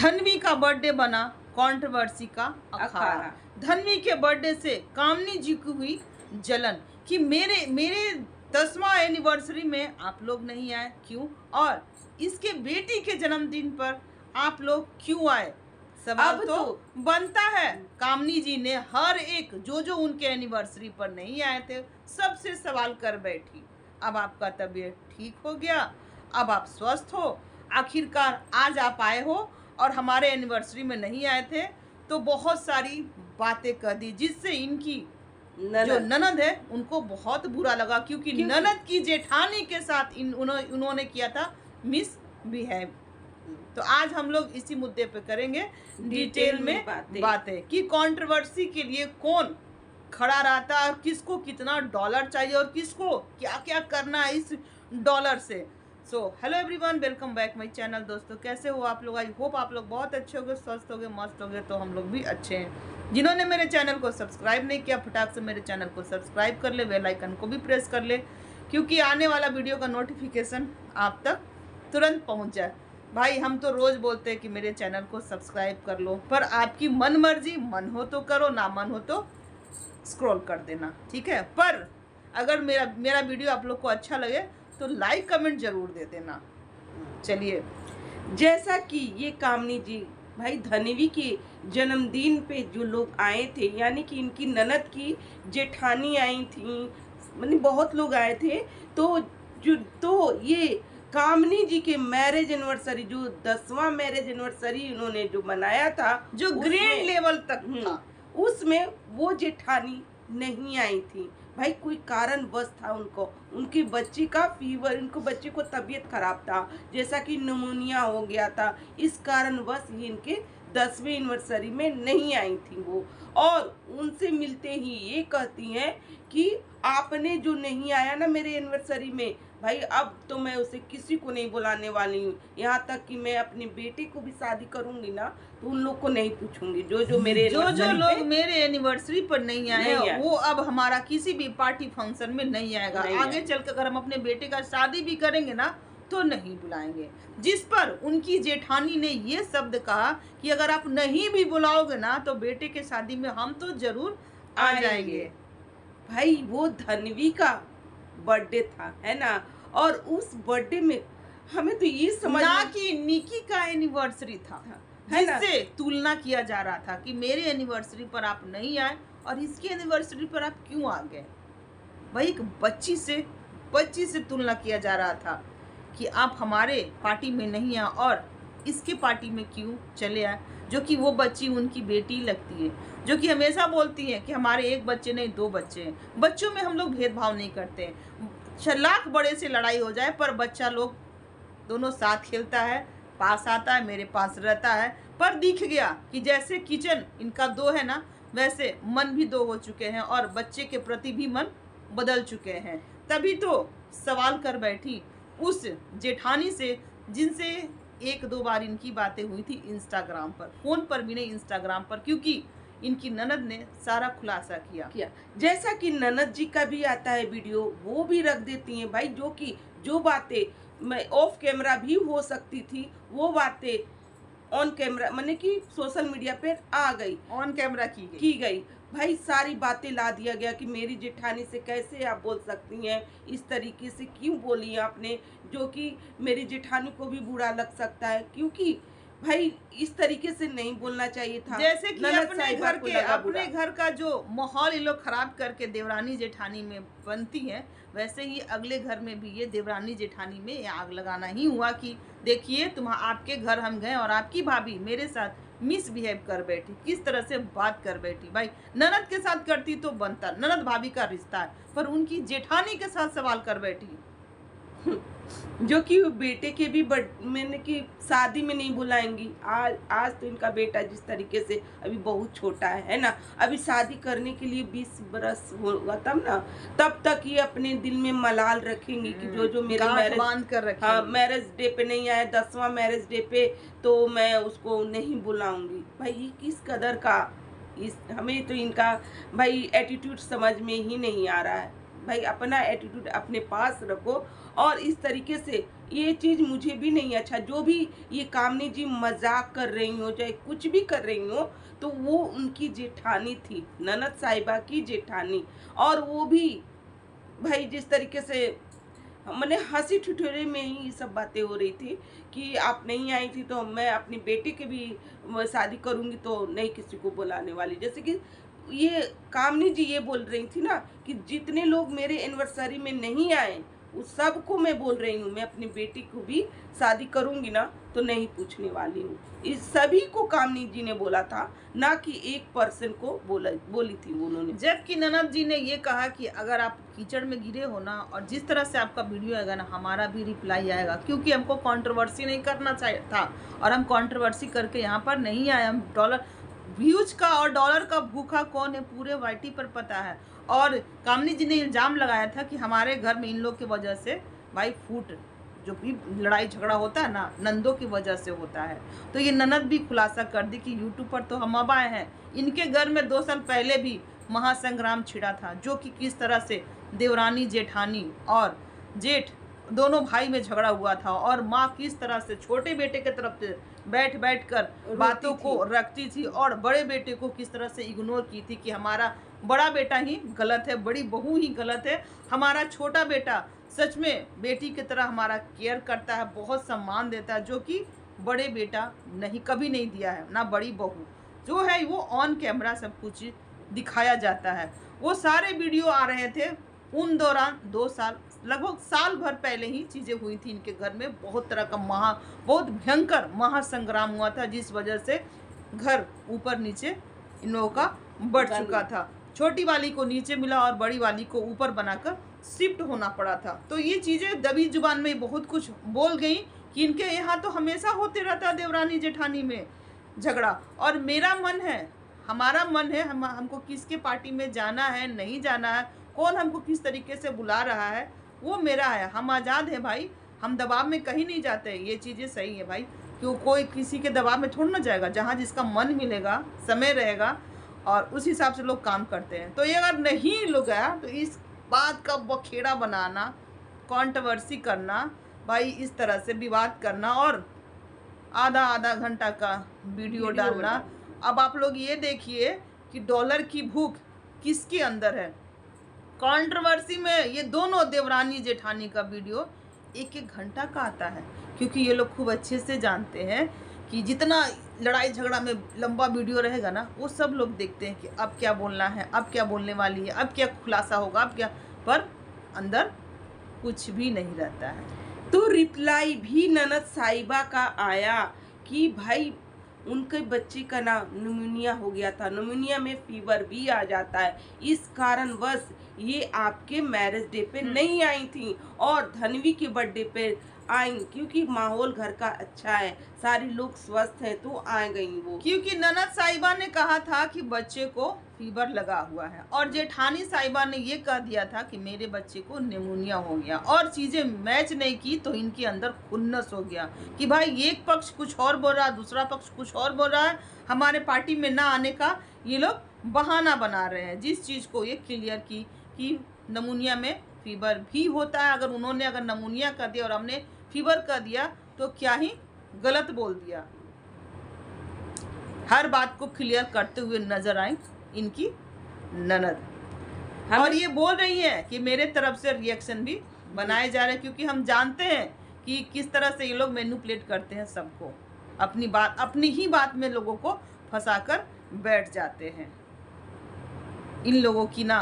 धन्वी का बर्थडे बना कंट्रोवर्सी का अखाड़ा। धन्वी के बर्थडे से कामनी जी की हुई जलन कि मेरे 10वां एनिवर्सरी में आप लोग नहीं आए क्यों, और इसके बेटी के जन्मदिन पर आप लोग क्यों आए। सवाल तो बनता है। कामनी जी ने हर एक जो उनके एनिवर्सरी पर नहीं आए थे सबसे सवाल कर बैठी। अब आपका तबीयत ठीक हो गया, अब आप स्वस्थ हो, आखिरकार आज आप आए हो और हमारे एनिवर्सरी में नहीं आए थे, तो बहुत सारी बातें कर दी जिससे इनकी जो ननद है उनको बहुत बुरा लगा, क्योंकि ननद की जेठानी के साथ उन्होंने किया था मिस बिहेव। तो आज हम लोग इसी मुद्दे पे करेंगे डिटेल में बातें कि कंट्रोवर्सी के लिए कौन खड़ा रहता है, किसको कितना डॉलर चाहिए और किसको क्या क्या करना है इस डॉलर से। So hello everyone, welcome back my channel. दोस्तों कैसे हो आप लोग? आई होप आप लोग बहुत अच्छे होंगे, स्वस्थ होंगे, मस्त होंगे। तो हम लोग भी अच्छे हैं। जिन्होंने मेरे चैनल को सब्सक्राइब नहीं किया, फटाक से मेरे चैनल को सब्सक्राइब कर ले, बेल आइकन को भी प्रेस कर ले, क्योंकि आने वाला वीडियो का नोटिफिकेशन आप तक तुरंत पहुँच जाए। भाई हम तो रोज़ बोलते हैं कि मेरे चैनल को सब्सक्राइब कर लो, पर आपकी मन मर्जी, मन हो तो करो, ना मन हो तो स्क्रॉल कर देना, ठीक है। पर अगर मेरा वीडियो आप लोग को अच्छा लगे तो लाइक कमेंट जरूर दे देना। चलिए, जैसा कि ये कामनी जी भाई धन्वी के जन्मदिन पे जो लोग आए थे, यानी कि इनकी ननद की जेठानी आई थी, मतलब बहुत लोग आए थे, तो ये कामनी जी के मैरिज एनिवर्सरी, जो 10वां मैरिज एनिवर्सरी उन्होंने जो मनाया था, जो ग्रैंड लेवल तक था, उसमें वो जेठानी नहीं आई थी। भाई कोई कारणवश था, उनके बच्चे का फीवर, उनको बच्चे को तबीयत खराब था, जैसा कि निमोनिया हो गया था। इस कारणवश ये इनके 10वें एनिवर्सरी में नहीं आई थी वो। और उनसे मिलते ही ये कहती हैं कि आपने जो नहीं आया ना मेरे एनिवर्सरी में, भाई अब तो मैं उसे किसी को नहीं बुलाने वाली हूँ। यहाँ तक कि मैं अपने बेटे को भी शादी करूंगी ना तो उन लोग को नहीं पूछूंगी। जो लोग मेरे एनिवर्सरी पर नहीं आए वो अब हमारा किसी भी पार्टी फंक्शन में नहीं आएगा। आगे चलकर अगर हम अपने बेटे का शादी भी करेंगे ना तो नहीं बुलाएंगे। जिस पर उनकी जेठानी ने ये शब्द कहा कि अगर आप नहीं भी बुलाओगे ना तो बेटे के शादी में हम तो जरूर आ जाएंगे। भाई वो धन्वी का बर्थडे था, है ना, और उस बर्थडे में हमें तो ये समझ ना कि निकी का एनिवर्सरी था, जिससे तुलना किया जा रहा था कि मेरे एनिवर्सरी पर आप नहीं आए और इसकी एनिवर्सरी पर आप क्यों आ गए। भाई एक बच्ची से तुलना किया जा रहा था कि आप हमारे पार्टी में नहीं आए और इसके पार्टी में क्यों चले आए, जो कि वो बच्ची उनकी बेटी लगती है, जो कि हमेशा बोलती है कि हमारे एक बच्चे नहीं 2 बच्चे हैं। बच्चों में हम लोग भेदभाव नहीं करते हैं। लाख बड़े से लड़ाई हो जाए पर बच्चा लोग दोनों साथ खेलता है, पास आता है, मेरे पास रहता है। पर दिख गया कि जैसे किचन इनका 2 है ना, वैसे मन भी 2 हो चुके हैं और बच्चे के प्रति भी मन बदल चुके हैं। तभी तो सवाल कर बैठी उस जेठानी से जिनसे 1-2 बार इनकी बातें हुई थी इंस्टाग्राम पर, फोन पर भी नहीं, इंस्टाग्राम पर, क्योंकि इनकी ननद ने सारा खुलासा किया। जैसा कि ननद जी का भी आता है वीडियो, वो भी रख देती हैं भाई, जो बातें मैं ऑफ कैमरा भी हो सकती थी वो बातें ऑन कैमरा, माने कि सोशल मीडिया पे आ गई, ऑन कैमरा की गई। भाई सारी बातें ला दिया गया कि मेरी जेठानी से कैसे आप बोल सकती हैं, इस तरीके से क्यों बोली आपने, जो कि मेरी जेठानी को भी बुरा लग सकता है, क्योंकि भाई इस तरीके से नहीं बोलना चाहिए था। जैसे कि अपने घर का जो माहौल ये लोग खराब करके देवरानी जेठानी में बनती है, वैसे ही अगले घर में भी ये देवरानी जेठानी में आग लगाना ही हुआ कि देखिए आपके घर हम गए और आपकी भाभी मेरे साथ मिसबिहेव कर बैठी, किस तरह से बात कर बैठी। भाई ननद के साथ करती तो बनता, ननद भाभी का रिश्ता है, पर उनकी जेठानी के साथ सवाल कर बैठी। जो कि बेटे के भी मैंने कि शादी में नहीं बुलाएंगी। आज तो इनका बेटा जिस तरीके से अभी बहुत छोटा है ना, अभी शादी करने के लिए 20 बरस होगा तब ना, तब तक ये अपने दिल में मलाल रखेंगे कि जो मेरे मैरिज बांध कर रखेंगे। हाँ, मैरिज डे पे नहीं आया, 10वां मैरिज डे पे, तो मैं उसको नहीं बुलाऊंगी। भाई ये किस कदर का, हमें तो इनका भाई एटीट्यूड समझ में ही नहीं आ रहा है। भाई अपना एटीट्यूड अपने पास रखो और इस तरीके से ये चीज़ मुझे भी नहीं अच्छा। जो भी ये कामनी जी मजाक कर रही हो, चाहे कुछ भी कर रही हो, तो वो उनकी जेठानी थी, ननद साहिबा की जेठानी। और वो भी भाई जिस तरीके से मैंने हंसी ठिठोरे में ही ये सब बातें हो रही थी कि आप नहीं आई थी तो मैं अपनी बेटी की भी शादी करूंगी तो नहीं किसी को बुलाने वाली। जैसे कि ये कामनी जी ये बोल रही थी ना कि जितने लोग मेरे एनिवर्सरी में नहीं आए उस सबको मैं बोल रही हूँ मैं अपनी बेटी को भी शादी करूंगी ना तो नहीं पूछने वाली हूँ। इस सभी को कामनी जी ने बोला था, ना कि एक पर्सन को बोली थी उन्होंने। जबकि ननद जी ने ये कहा कि अगर आप कीचड़ में गिरे हो ना और जिस तरह से आपका वीडियो आएगा ना, हमारा भी रिप्लाई आएगा, क्योंकि हमको कंट्रोवर्सी नहीं करना चाहिए था और हम कंट्रोवर्सी करके यहाँ पर नहीं आए। हम डॉलर व्यूज का और डॉलर का भूखा कौन है पूरे वाईटी पर पता है। और कामनी जी ने इल्ज़ाम लगाया था कि हमारे घर में इन लोग की वजह से भाई फूट जो भी लड़ाई झगड़ा होता है ना, नंदों की वजह से होता है। तो ये ननद भी खुलासा कर दी कि यूट्यूब पर तो हम अब आए हैं, इनके घर में 2 साल पहले भी महासंग्राम छिड़ा था, जो कि किस तरह से देवरानी जेठानी और जेठ दोनों भाई में झगड़ा हुआ था और माँ किस तरह से छोटे बेटे के तरफ से बैठ बैठ कर बातों को रखती थी और बड़े बेटे को किस तरह से इग्नोर की थी कि हमारा बड़ा बेटा ही गलत है, बड़ी बहू ही गलत है, हमारा छोटा बेटा सच में बेटी की तरह हमारा केयर करता है, बहुत सम्मान देता है, जो कि बड़े बेटा नहीं कभी नहीं दिया है, ना बड़ी बहू जो है वो ऑन कैमरा सब कुछ दिखाया जाता है। वो सारे वीडियो आ रहे थे उन दौरान 2 साल लगभग साल भर पहले ही चीज़ें हुई थी इनके घर में। बहुत तरह का बहुत भयंकर महासंग्राम हुआ था, जिस वजह से घर ऊपर नीचे इन लोगों का बढ़ चुका था। छोटी वाली को नीचे मिला और बड़ी वाली को ऊपर बनाकर शिफ्ट होना पड़ा था। तो ये चीज़ें दबी जुबान में बहुत कुछ बोल गई कि इनके यहाँ तो हमेशा होते रहता है देवरानी जेठानी में झगड़ा। और मेरा मन है, हमारा मन है, हमको किसके पार्टी में जाना है नहीं जाना है, कौन हमको किस तरीके से बुला रहा है, वो मेरा है। हम आज़ाद हैं भाई, हम दबाव में कहीं नहीं जाते। ये चीज़ें सही है भाई, क्यों कोई किसी के दबाव में थोड़ा ना जाएगा। जहाँ जिसका मन मिलेगा, समय रहेगा और उस हिसाब से लोग काम करते हैं। तो ये अगर नहीं लोग गया तो इस बात का बखेड़ा बनाना, कंट्रोवर्सी करना भाई, इस तरह से विवाद करना और आधा घंटा का वीडियो डालना। अब आप लोग ये देखिए कि डॉलर की भूख किसके अंदर है। कंट्रोवर्सी में ये दोनों देवरानी जेठानी का वीडियो 1-1 घंटा का आता है, क्योंकि ये लोग खूब अच्छे से जानते हैं कि जितना लड़ाई झगड़ा में लंबा वीडियो रहेगा ना, वो सब लोग देखते हैं कि अब क्या बोलना है, अब क्या बोलने वाली है, अब क्या खुलासा होगा, अब क्या, पर अंदर कुछ भी नहीं रहता है। तो रिप्लाई भी ननद साहिबा का आया कि भाई उनके बच्चे का ना निमोनिया हो गया था, निमोनिया में फीवर भी आ जाता है, इस कारणवश ये आपके मैरिज डे पे नहीं आई थी और धनवी के बर्थडे पे आई, क्योंकि माहौल घर का अच्छा है, सारे लोग स्वस्थ हैं तो आ गई वो। क्योंकि ननद साहिबा ने कहा था कि बच्चे को फीवर लगा हुआ है और जेठानी साहिबा ने ये कह दिया था कि मेरे बच्चे को निमोनिया हो गया, और चीज़ें मैच नहीं की तो इनके अंदर खुन्नस हो गया कि भाई एक पक्ष कुछ और बोल रहा है, दूसरा पक्ष कुछ और बोल रहा है, हमारे पार्टी में ना आने का ये लोग बहाना बना रहे हैं। जिस चीज़ को ये क्लियर की कि निमोनिया में फीवर भी होता है। अगर उन्होंने अगर निमोनिया कर दिया और हमने फीवर कर दिया तो क्या ही गलत बोल दिया। हर बात को क्लियर करते हुए नजर आई इनकी ननद, और ये बोल रही है कि मेरे तरफ से रिएक्शन भी बनाए जा रहे हैं, क्योंकि हम जानते हैं कि किस तरह से ये लोग मैनिपुलेट करते हैं सबको, अपनी बात, अपनी ही बात में लोगों को फंसाकर बैठ जाते हैं। इन लोगों की ना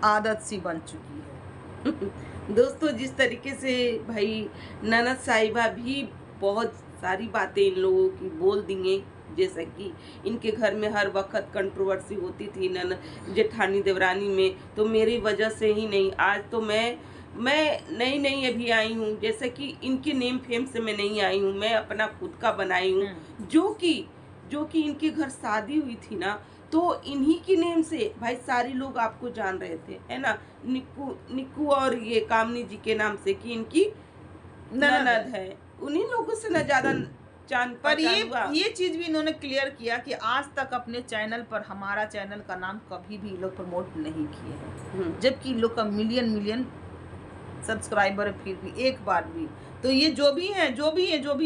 आदत सी बन चुकी है। दोस्तों जिस तरीके से भाई ननद साहिबा भी बहुत सारी बातें इन लोगों की बोल दिए, जैसा कि इनके घर में हर वक्त कंट्रोवर्सी होती थी ननद जेठानी देवरानी में, तो मेरी वजह से ही नहीं, आज तो मैं नई अभी आई हूँ, जैसे कि इनके नेम फेम से मैं नहीं आई हूँ, मैं अपना खुद का बनाई हूँ। जो कि इनके घर शादी हुई थी ना, तो इन्हीं की नेम से भाई सारे लोग आपको जान रहे थे, है ना, निक्कू और ये कामनी जी के नाम से कि इनकी ननद है, उन्हीं लोगों से न ज्यादा जान। पर ये चीज भी इन्होंने क्लियर किया कि आज तक अपने चैनल पर हमारा चैनल का नाम कभी भी लोग प्रमोट नहीं किए हैं, जबकि लोग का मिलियन सब्सक्राइबर है फिर भी एक बार भी। तो ये जो भी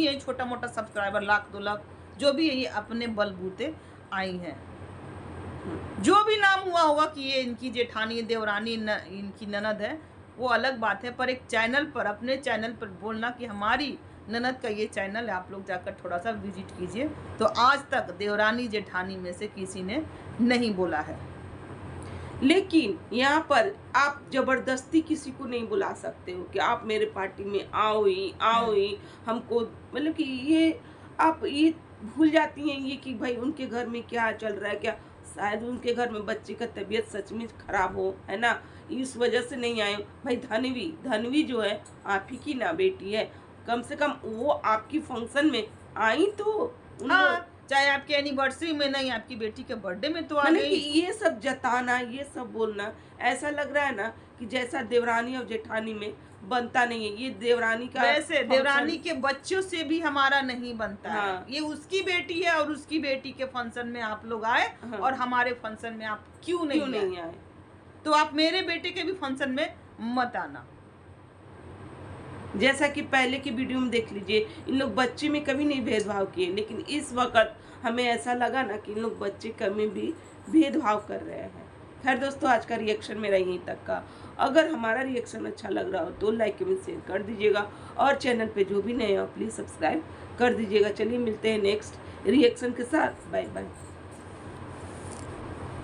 है छोटा मोटा सब्सक्राइबर 1,00,000 2,00,000 जो भी है ये अपने बलबूते आई हैं। जो भी नाम हुआ होगा कि ये इनकी जेठानी देवरानी इनकी ननद है वो अलग बात है, पर एक चैनल पर अपने चैनल पर बोलना कि हमारी ननद का ये चैनल है, आप लोग जाकर थोड़ा सा विजिट कीजिए। तो आज तक देवरानी जेठानी में से किसी ने नहीं बोला है। लेकिन यहाँ पर आप जबरदस्ती किसी को नहीं बुला सकते हो कि आप मेरे पार्टी में आओ ही हमको, मतलब कि ये आप ये भूल जाती हैं ये कि भाई उनके घर में क्या चल रहा है, क्या शायद उनके घर में बच्चे का तबीयत सच में खराब हो, है ना, इस वजह से नहीं आए। भाई धनवी जो है आप ही की ना बेटी है, कम से कम वो आपकी फंक्शन में आई तो हाँ, चाहे आपकी एनिवर्सरी में नहीं, आपकी बेटी के बर्थडे में तो आ मैंने गई। कि ये सब जताना, ये सब बोलना, ऐसा लग रहा है ना कि जैसा देवरानी और जेठानी में बनता नहीं है। ये देवरानी का वैसे देवरानी के बच्चों से भी हमारा नहीं बनता है। हाँ। ये उसकी बेटी है और उसकी बेटी के फंक्शन में आप लोग आए हाँ। और हमारे फंक्शन में आप क्यों नहीं आए? तो आप मेरे बेटे के भी फंक्शन में मत आना। जैसा कि पहले की वीडियो में देख लीजिए, इन लोग बच्चे में कभी नहीं भेदभाव किए, लेकिन इस वक्त हमें ऐसा लगा ना कि इन लोग बच्चे कभी भी भेदभाव कर रहे हैं। खैर दोस्तों, आज का रिएक्शन मेरा यहीं तक का। अगर हमारा रिएक्शन अच्छा लग रहा हो तो लाइक कमेंट शेयर कर दीजिएगा और चैनल पे जो भी नए हो प्लीज़ सब्सक्राइब कर दीजिएगा। चलिए मिलते हैं नेक्स्ट रिएक्शन के साथ। Bye bye.